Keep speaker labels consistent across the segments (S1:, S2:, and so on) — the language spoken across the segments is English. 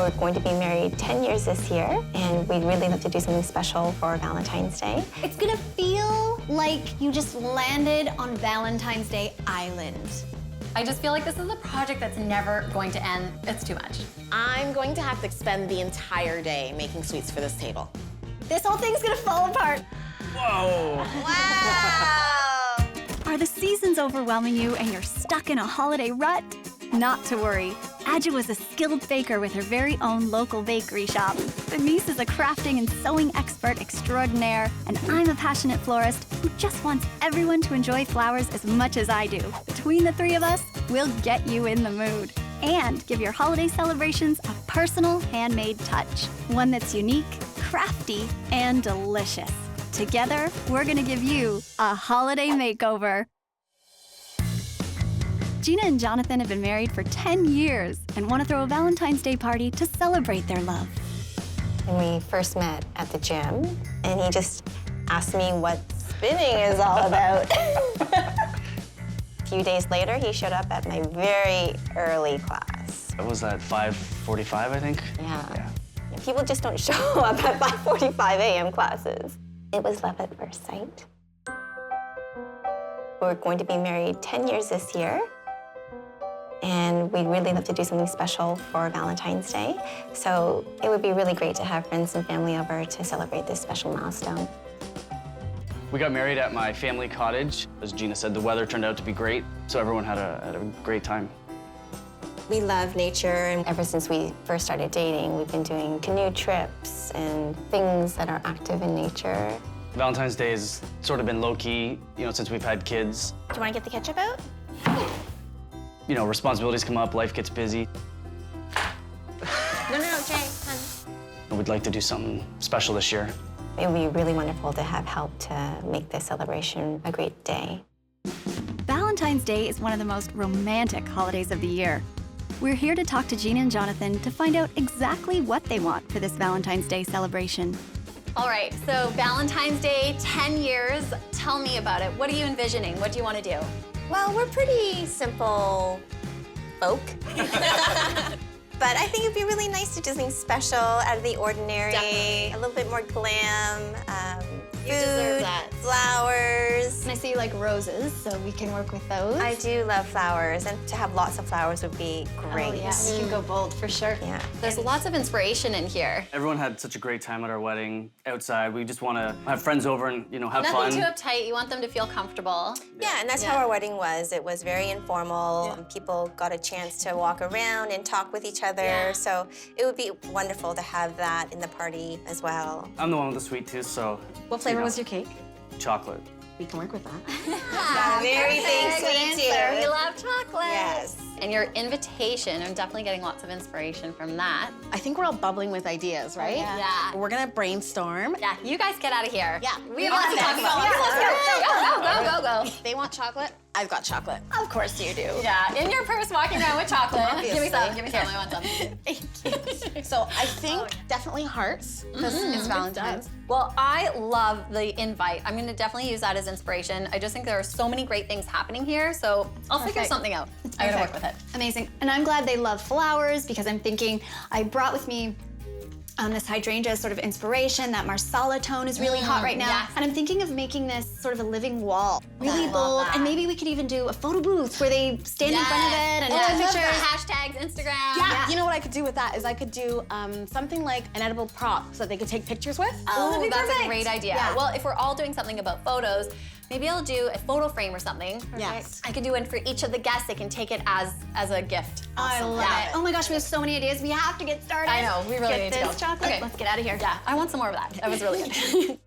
S1: We're going to be married 10 years this year, and we'd really love to do something special for Valentine's Day.
S2: It's gonna feel like you just landed on Valentine's Day Island.
S3: I just feel like this is a project that's never going to end. It's too much.
S4: I'm going to have to spend the entire day making sweets for this table.
S2: This whole thing's gonna fall apart.
S5: Whoa!
S2: Wow! Are the seasons overwhelming you and you're stuck in a holiday rut? Not to worry. Adja was a skilled baker with her very own local bakery shop. Denise is a crafting and sewing expert extraordinaire, and I'm a passionate florist who just wants everyone to enjoy flowers as much as I do. Between the three of us, we'll get you in the mood and give your holiday celebrations a personal handmade touch. One that's unique, crafty, and delicious. Together, we're gonna give you a holiday makeover. Gina and Jonathan have been married for 10 years and want to throw a Valentine's Day party to celebrate their love.
S1: And we first met at the gym, and he just asked me what spinning is all about. A few days later, he showed up at my very early class.
S5: What was that, 5:45, I think?
S1: Yeah. People just don't show up at 5:45 a.m. classes. It was love at first sight. We're going to be married 10 years this year, and we'd really love to do something special for Valentine's Day. So it would be really great to have friends and family over to celebrate this special milestone.
S5: We got married at my family cottage. As Gina said, the weather turned out to be great, so everyone had a great time.
S1: We love nature, and ever since we first started dating, we've been doing canoe trips and things that are active in nature.
S5: Valentine's Day has sort of been low-key, since we've had kids.
S4: Do you want to get the ketchup out?
S5: Responsibilities come up, life gets busy.
S4: No, Jay, honey.
S5: And we'd like to do something special this year.
S1: It would be really wonderful to have help to make this celebration a great day.
S2: Valentine's Day is one of the most romantic holidays of the year. We're here to talk to Gina and Jonathan to find out exactly what they want for this Valentine's Day celebration.
S3: All right, so Valentine's Day, 10 years. Tell me about it. What are you envisioning? What do you want to do?
S4: Well, we're pretty simple folk. But I think it'd be really nice to do something special, out of the ordinary.
S3: Definitely.
S4: A little bit more glam.
S3: You deserve that.
S4: Flowers.
S2: And I see you like roses, so we can work with those.
S4: I do love flowers, and to have lots of flowers would be great.
S2: Oh, yeah, we can go bold for sure.
S4: Yeah.
S3: There's lots of inspiration in here.
S5: Everyone had such a great time at our wedding outside. We just want to have friends over and, have fun.
S3: Nothing too uptight. You want them to feel comfortable.
S4: Yeah, and that's how our wedding was. It was very informal. Yeah. People got a chance to walk around and talk with each other.
S3: Yeah.
S4: So it would be wonderful to have that in the party as well.
S5: I'm the one with the sweet tooth, so...
S6: What flavor was your cake?
S5: Chocolate.
S6: We can work with that.
S4: Very big sweet tooth.
S3: We love chocolate.
S4: Yes.
S3: And your invitation, I'm definitely getting lots of inspiration from that.
S6: I think we're all bubbling with ideas, right?
S3: Yeah.
S6: We're gonna brainstorm.
S3: Yeah, you guys get out of here.
S6: Yeah.
S3: We have lots to talk about. Yeah, let's go. Go.
S6: They want chocolate. I've got chocolate.
S3: Of course you do. Yeah, in your purse, walking around with chocolate. Give me some. Give me some. I want some.
S6: Thank you. So I think definitely hearts, because it's Valentine's.
S3: Well, I love the invite. I'm going to definitely use that as inspiration. I just think there are so many great things happening here, so I'll figure something out. I'm going to work with it.
S2: Amazing. And I'm glad they love flowers because I'm thinking I brought with me this hydrangea sort of inspiration. That marsala tone is really hot right now.
S3: yes.
S2: And I'm thinking of making this sort of a living wall. Really
S3: I love
S2: bold.
S3: that.
S2: And maybe we could even do a photo booth where they stand in front of it and take pictures.
S3: Hashtags, Instagram.
S6: Yeah. You know what I could do with that is I could do something like an edible prop so that they could take pictures with.
S3: Oh, that's a great idea.
S6: Yeah.
S3: Well, if we're all doing something about photos, maybe I'll do a photo frame or something.
S6: Yes.
S3: I could do one for each of the guests. They can take it as a gift.
S2: I love it. Oh my gosh, we have so many ideas. We have to get started.
S3: I know, we really
S2: get
S3: need to
S2: this
S3: go.
S2: chocolate.
S3: Okay.
S2: Let's get out of here.
S3: Yeah, I want some more of that. That was really good.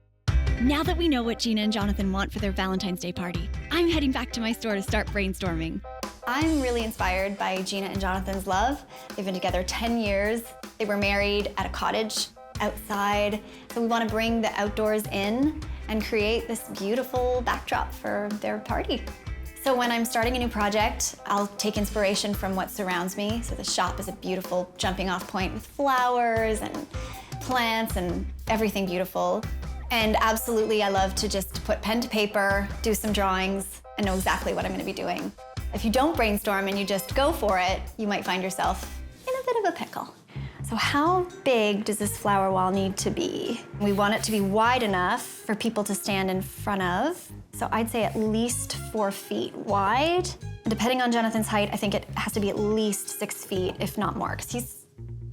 S2: Now that we know what Gina and Jonathan want for their Valentine's Day party, I'm heading back to my store to start brainstorming. I'm really inspired by Gina and Jonathan's love. They've been together 10 years. They were married at a cottage outside. So we want to bring the outdoors in and create this beautiful backdrop for their party. So when I'm starting a new project, I'll take inspiration from what surrounds me. So the shop is a beautiful jumping off point with flowers and plants and everything beautiful. And absolutely, I love to just put pen to paper, do some drawings, and know exactly what I'm gonna be doing. If you don't brainstorm and you just go for it, you might find yourself in a bit of a pickle. So how big does this flower wall need to be? We want it to be wide enough for people to stand in front of. So I'd say at least 4 feet wide. Depending on Jonathan's height, I think it has to be at least 6 feet, if not more, because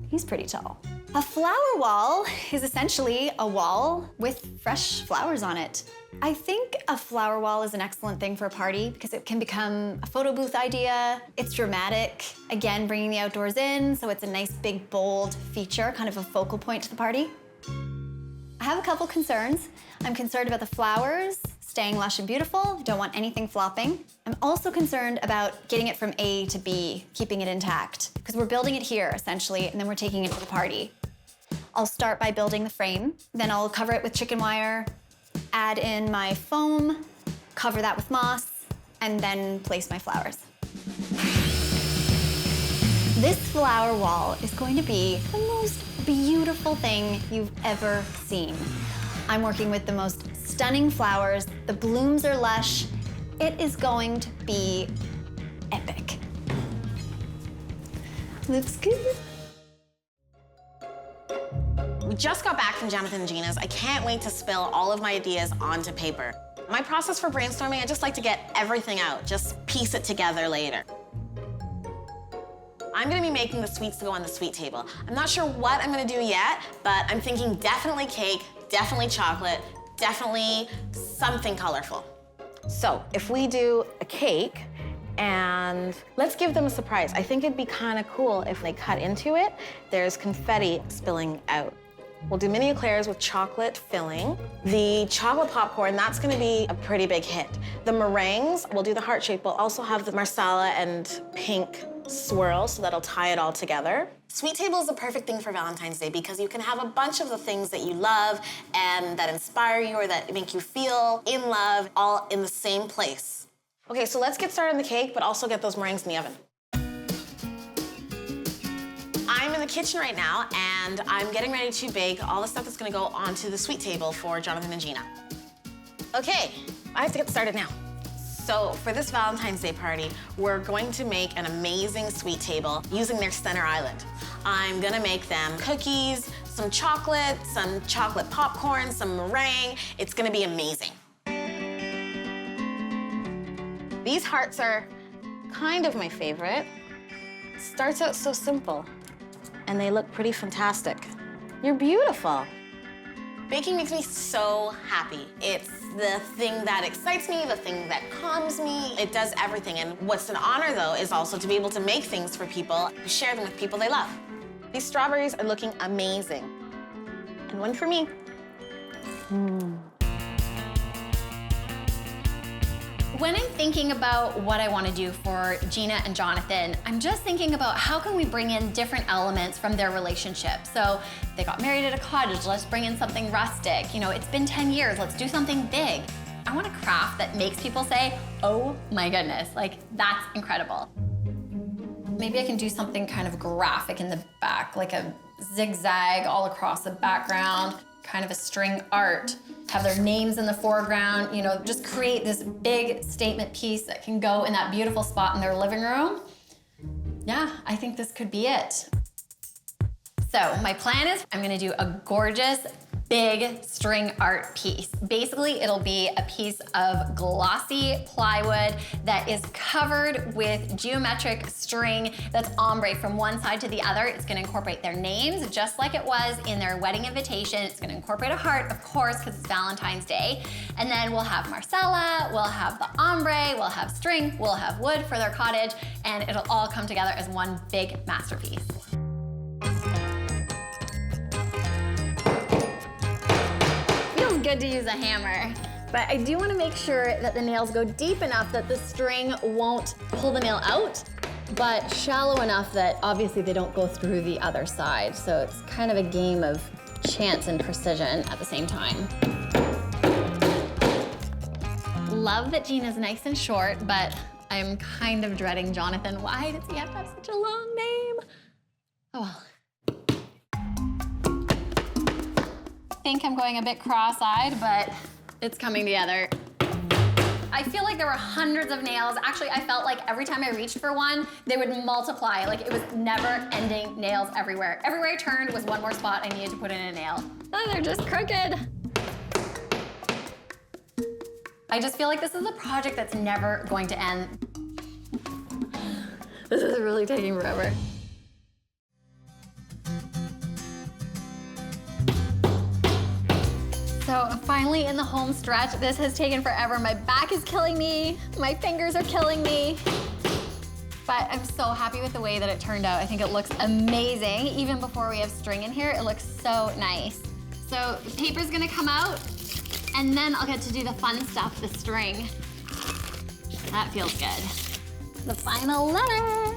S2: he's pretty tall. A flower wall is essentially a wall with fresh flowers on it. I think a flower wall is an excellent thing for a party because it can become a photo booth idea. It's dramatic, again, bringing the outdoors in, so it's a nice, big, bold feature, kind of a focal point to the party. I have a couple concerns. I'm concerned about the flowers staying lush and beautiful. Don't want anything flopping. I'm also concerned about getting it from A to B, keeping it intact, because we're building it here, essentially, and then we're taking it to the party. I'll start by building the frame, then I'll cover it with chicken wire, add in my foam, cover that with moss, and then place my flowers. This flower wall is going to be the most beautiful thing you've ever seen. I'm working with the most stunning flowers. The blooms are lush. It is going to be epic. Looks good.
S6: We just got back from Jonathan and Gina's. I can't wait to spill all of my ideas onto paper. My process for brainstorming, I just like to get everything out, just piece it together later. I'm gonna be making the sweets to go on the sweet table. I'm not sure what I'm gonna do yet, but I'm thinking definitely cake, definitely chocolate, definitely something colorful. So if we do a cake, and let's give them a surprise. I think it'd be kind of cool if they cut into it, there's confetti spilling out. We'll do mini eclairs with chocolate filling. The chocolate popcorn, that's gonna be a pretty big hit. The meringues, we'll do the heart shape. We'll also have the marsala and pink swirl, so that'll tie it all together. Sweet table is the perfect thing for Valentine's Day because you can have a bunch of the things that you love and that inspire you or that make you feel in love all in the same place. Okay, so let's get started on the cake, but also get those meringues in the oven. I'm in the kitchen right now, and I'm getting ready to bake all the stuff that's gonna go onto the sweet table for Jonathan and Gina. Okay, I have to get started now. So for this Valentine's Day party, we're going to make an amazing sweet table using their center island. I'm gonna make them cookies, some chocolate popcorn, some meringue. It's gonna be amazing. These hearts are kind of my favorite. It starts out so simple, and they look pretty fantastic. You're beautiful. Baking makes me so happy. It's the thing that excites me, the thing that calms me. It does everything, and what's an honor, though, is also to be able to make things for people, share them with people they love. These strawberries are looking amazing. And one for me.
S3: When I'm thinking about what I want to do for Gina and Jonathan, I'm just thinking about how can we bring in different elements from their relationship. So they got married at a cottage, let's bring in something rustic. You know, it's been 10 years, let's do something big. I want a craft that makes people say, oh my goodness, like that's incredible. Maybe I can do something kind of graphic in the back, like a zigzag all across the background, kind of a string art. Have their names in the foreground, you know, just create this big statement piece that can go in that beautiful spot in their living room. Yeah, I think this could be it. So my plan is I'm gonna do a gorgeous, big string art piece. Basically, it'll be a piece of glossy plywood that is covered with geometric string that's ombre from one side to the other. It's gonna incorporate their names just like it was in their wedding invitation. It's gonna incorporate a heart, of course, because it's Valentine's Day. And then we'll have marsala, we'll have the ombre, we'll have string, we'll have wood for their cottage, and it'll all come together as one big masterpiece. Good to use a hammer, but I do want to make sure that the nails go deep enough that the string won't pull the nail out, but shallow enough that obviously they don't go through the other side. So it's kind of a game of chance and precision at the same time. Love that Gina's nice and short, but I'm kind of dreading Jonathan. Why does he have to have such a long name? Oh well. I think I'm going a bit cross-eyed, but it's coming together. I feel like there were hundreds of nails. Actually, I felt like every time I reached for one, they would multiply. Like it was never-ending nails everywhere. Everywhere I turned was one more spot I needed to put in a nail. Oh, they're just crooked. I just feel like this is a project that's never going to end. This is really taking forever. So finally in the home stretch. This has taken forever. My back is killing me. My fingers are killing me. But I'm so happy with the way that it turned out. I think it looks amazing. Even before we have string in here, it looks so nice. So the paper's gonna come out, and then I'll get to do the fun stuff, the string. That feels good. The final letter.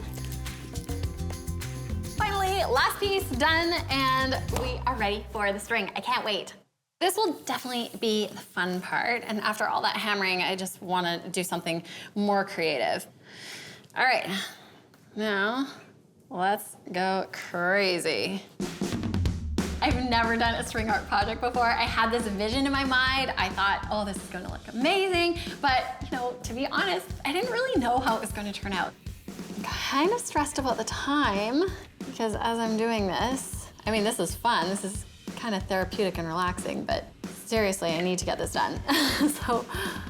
S3: Finally, last piece done, and we are ready for the string. I can't wait. This will definitely be the fun part, and after all that hammering, I just wanna do something more creative. All right, now let's go crazy. I've never done a string art project before. I had this vision in my mind. I thought, oh, this is gonna look amazing, but you know, to be honest, I didn't really know how it was gonna turn out. I'm kind of stressed about the time, because as I'm doing this, I mean, this is fun. This is kind of therapeutic and relaxing, but seriously, I need to get this done. So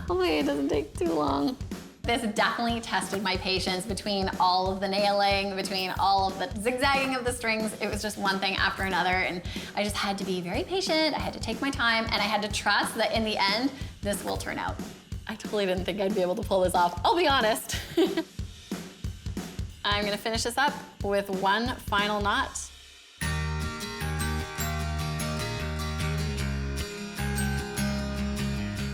S3: hopefully it doesn't take too long. This definitely tested my patience between all of the nailing, between all of the zigzagging of the strings. It was just one thing after another, and I just had to be very patient. I had to take my time, and I had to trust that in the end, this will turn out. I totally didn't think I'd be able to pull this off, I'll be honest. I'm gonna finish this up with one final knot.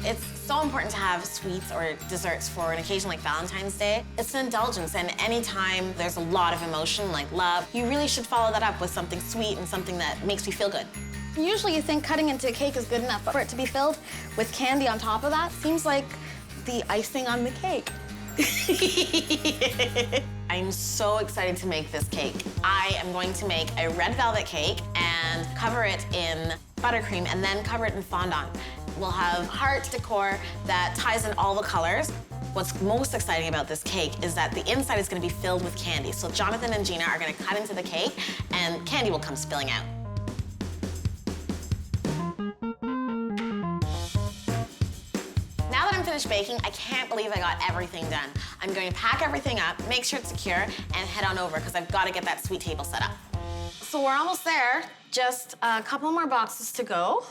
S6: It's so important to have sweets or desserts for an occasion like Valentine's Day. It's an indulgence, and anytime there's a lot of emotion like love, you really should follow that up with something sweet and something that makes you feel good.
S4: Usually you think cutting into a cake is good enough, but for it to be filled with candy on top of that seems like the icing on the cake.
S6: I'm so excited to make this cake. I am going to make a red velvet cake and cover it in buttercream and then cover it in fondant. We'll have heart decor that ties in all the colors. What's most exciting about this cake is that the inside is gonna be filled with candy. So Jonathan and Gina are gonna cut into the cake and candy will come spilling out. Now that I'm finished baking, I can't believe I got everything done. I'm going to pack everything up, make sure it's secure, and head on over because I've got to get that sweet table set up. So we're almost there. Just a couple more boxes to go,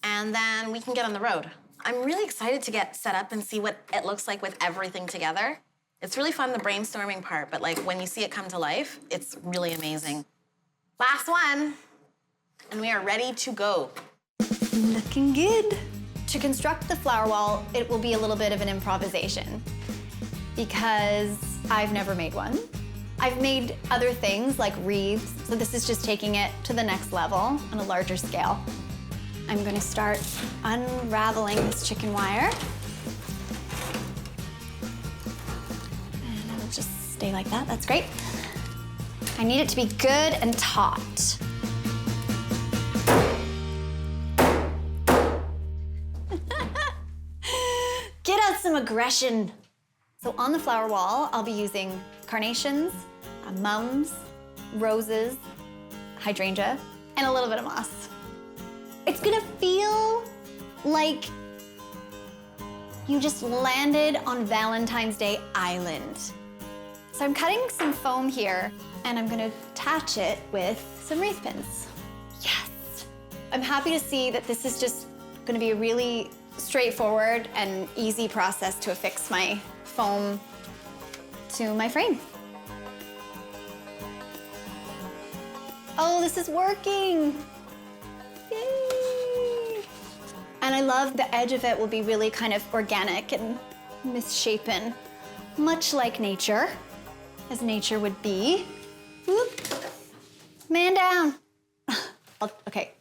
S6: and then we can get on the road. I'm really excited to get set up and see what it looks like with everything together. It's really fun, the brainstorming part, but like when you see it come to life, it's really amazing. Last one, and we are ready to go.
S2: Looking good. To construct the flower wall, it will be a little bit of an improvisation because I've never made one. I've made other things like wreaths, so this is just taking it to the next level on a larger scale. I'm gonna start unraveling this chicken wire. And it'll just stay like that, that's great. I need it to be good and taut. Get out some aggression. So on the flower wall, I'll be using carnations, mums, roses, hydrangea, and a little bit of moss. It's gonna feel like you just landed on Valentine's Day Island. So I'm cutting some foam here, and I'm gonna attach it with some wreath pins. Yes! I'm happy to see that this is just gonna be a really straightforward and easy process to affix my foam to my frame. Oh, this is working! Yay! And I love the edge of it will be really kind of organic and misshapen, much like nature, as nature would be. Whoop. Man down. Okay,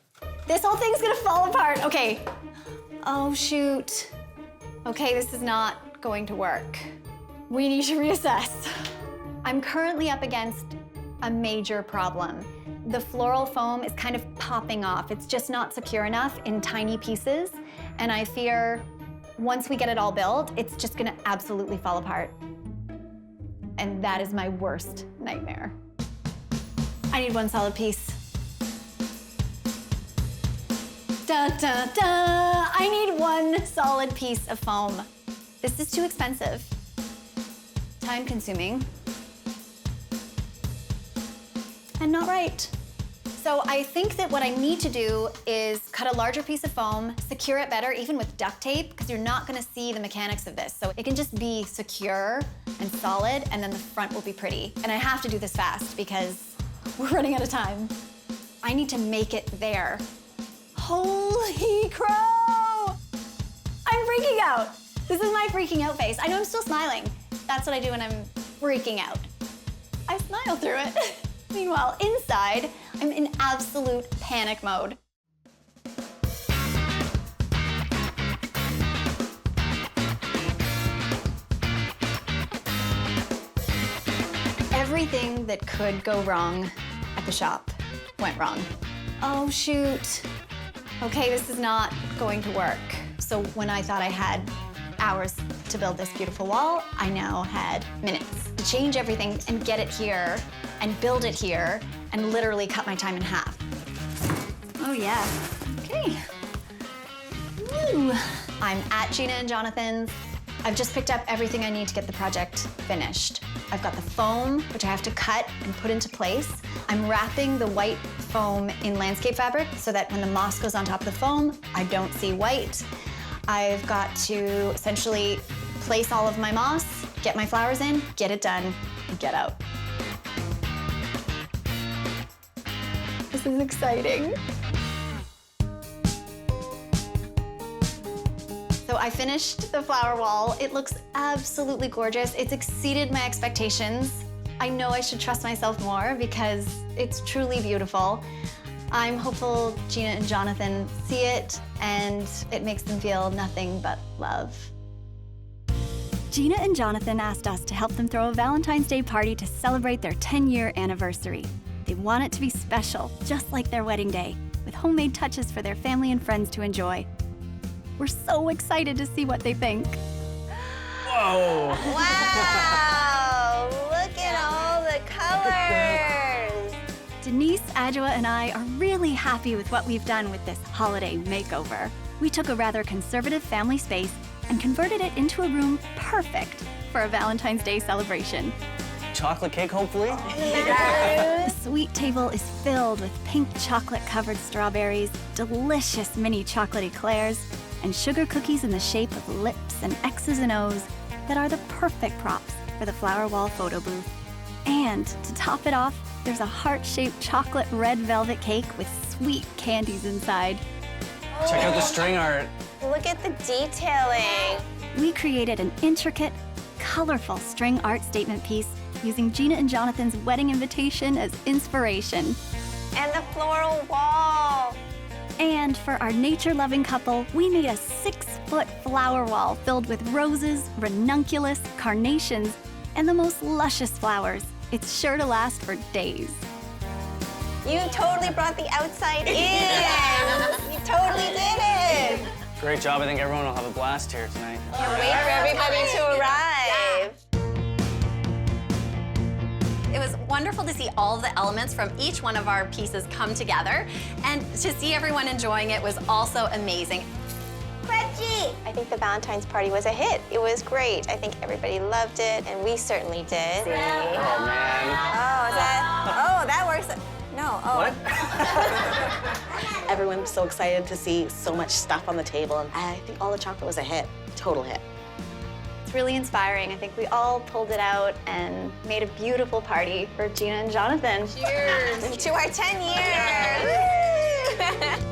S2: this whole thing's gonna fall apart. Okay. Oh, shoot. Okay, this is not going to work. We need to reassess. I'm currently up against a major problem. The floral foam is kind of popping off. It's just not secure enough in tiny pieces, and I fear Once we get it all built, it's just gonna absolutely fall apart. And that is my worst nightmare. I need one solid piece. Da, da, da. I need one solid piece of foam. This is too expensive. Time consuming. And not right. So I think that what I need to do is cut a larger piece of foam, secure it better, even with duct tape, because you're not gonna see the mechanics of this. So it can just be secure and solid, and then the front will be pretty. And I have to do this fast because we're running out of time. I need to make it there. Holy crow! I'm freaking out. This is my freaking out face. I know I'm still smiling. That's what I do when I'm freaking out. I smile through it. Meanwhile, inside, I'm in absolute panic mode. Everything that could go wrong at the shop went wrong. Oh, shoot. Okay, this is not going to work. So when I thought I had hours to build this beautiful wall, I now had minutes to change everything and get it here and build it here and literally cut my time in half. Oh yeah, okay. Woo. I'm at Gina and Jonathan's. I've just picked up everything I need to get the project finished. I've got the foam, which I have to cut and put into place. I'm wrapping the white foam in landscape fabric so that when the moss goes on top of the foam, I don't see white. I've got to essentially place all of my moss, get my flowers in, get it done, and get out. This is exciting. So I finished the flower wall. It looks absolutely gorgeous. It's exceeded my expectations. I know I should trust myself more because it's truly beautiful. I'm hopeful Gina and Jonathan see it and it makes them feel nothing but love.
S7: Gina and Jonathan asked us to help them throw a Valentine's Day party to celebrate their 10-year anniversary. They want it to be special, just like their wedding day, with homemade touches for their family and friends to enjoy. We're so excited to see what they think.
S5: Whoa!
S4: Wow! Look at all the colors!
S7: Denise, Adjoa, and I are really happy with what we've done with this holiday makeover. We took a rather conservative family space and converted it into a room perfect for a Valentine's Day celebration.
S5: Chocolate cake, hopefully?
S7: The sweet table is filled with pink chocolate-covered strawberries, delicious mini chocolate eclairs, and sugar cookies in the shape of lips and X's and O's that are the perfect props for the flower wall photo booth. And to top it off, there's a heart-shaped chocolate red velvet cake with sweet candies inside.
S5: Check out the string art.
S4: Look at the detailing.
S7: We created an intricate, colorful string art statement piece using Gina and Jonathan's wedding invitation as inspiration.
S4: And the floral wall.
S7: And for our nature-loving couple, we made a 6-foot flower wall filled with roses, ranunculus, carnations, and the most luscious flowers. It's sure to last for days.
S4: You totally brought the outside in. You totally did it.
S5: Great job. I think everyone will have a blast here tonight.
S4: Can't wait for everybody to arrive.
S3: It was wonderful to see all of the elements from each one of our pieces come together, and to see everyone enjoying it was also amazing.
S4: Reggie! I think the Valentine's party was a hit. It was great. I think everybody loved it, and we certainly did.
S5: Oh, man.
S4: Oh, that works. No, oh.
S6: What? Everyone's so excited to see so much stuff on the table, and I think all the chocolate was a hit, total hit.
S2: It's really inspiring. I think we all pulled it out and made a beautiful party for Gina and Jonathan.
S4: Cheers! To our 10 years!